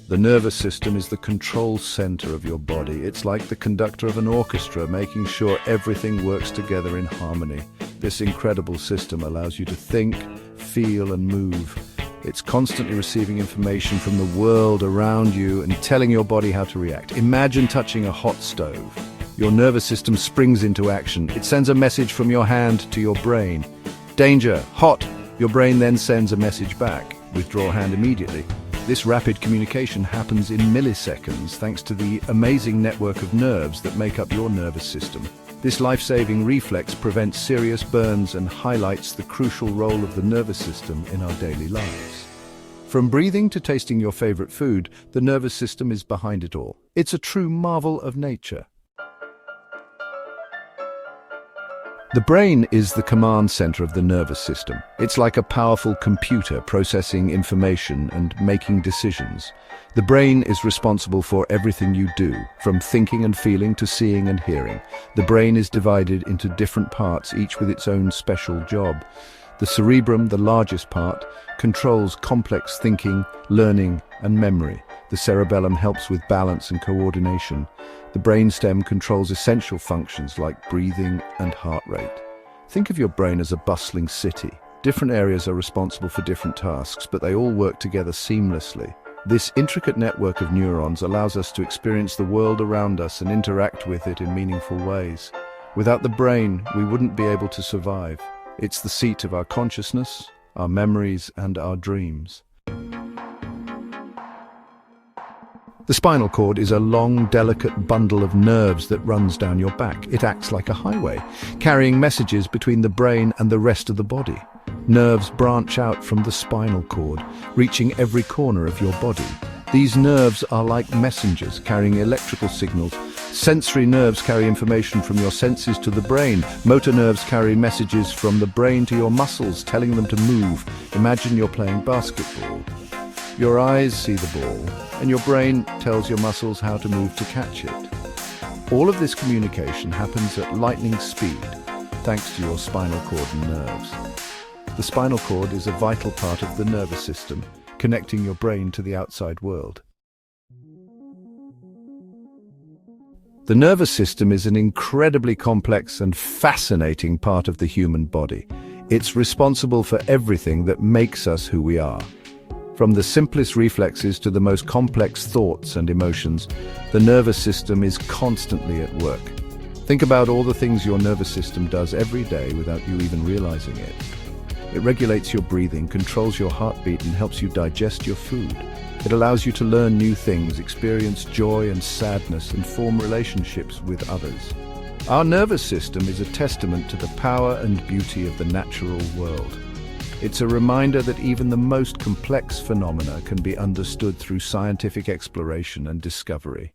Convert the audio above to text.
The nervous system is the control center of your body. It's like the conductor of an orchestra, making sure everything works together in harmony. This incredible system allows you to think, feel, and move. It's constantly receiving information from the world around you and telling your body how to react. Imagine touching a hot stove. Your nervous system springs into action. It sends a message from your hand to your brain. Danger, hot. Your brain then sends a message back. Withdraw hand immediately. This rapid communication happens in milliseconds thanks to the amazing network of nerves that make up your nervous system. This life-saving reflex prevents serious burns and highlights the crucial role of the nervous system in our daily lives. From breathing to tasting your favorite food, the nervous system is behind it all. It's a true marvel of nature. The brain is the command center of the nervous system. It's like a powerful computer processing information and making decisions. The brain is responsible for everything you do, from thinking and feeling to seeing and hearing. The brain is divided into different parts, each with its own special job. The cerebrum, the largest part, controls complex thinking, learning, and memory. The cerebellum helps with balance and coordination. The brainstem controls essential functions like breathing and heart rate. Think of your brain as a bustling city. Different areas are responsible for different tasks, but they all work together seamlessly. This intricate network of neurons allows us to experience the world around us and interact with it in meaningful ways. Without the brain, we wouldn't be able to survive. It's the seat of our consciousness, our memories, and our dreams. The spinal cord is a long, delicate bundle of nerves that runs down your back. It acts like a highway, carrying messages between the brain and the rest of the body. Nerves branch out from the spinal cord, reaching every corner of your body. These nerves are like messengers, carrying electrical signals. Sensory nerves carry information from your senses to the brain. Motor nerves carry messages from the brain to your muscles, telling them to move. Imagine you're playing basketball. Your eyes see the ball, and your brain tells your muscles how to move to catch it. All of this communication happens at lightning speed, thanks to your spinal cord and nerves. The spinal cord is a vital part of the nervous system, connecting your brain to the outside world. The nervous system is an incredibly complex and fascinating part of the human body. It's responsible for everything that makes us who we are. From the simplest reflexes to the most complex thoughts and emotions, the nervous system is constantly at work. Think about all the things your nervous system does every day without you even realizing it. It regulates your breathing, controls your heartbeat, and helps you digest your food. It allows you to learn new things, experience joy and sadness, and form relationships with others. Our nervous system is a testament to the power and beauty of the natural world. It's a reminder that even the most complex phenomena can be understood through scientific exploration and discovery.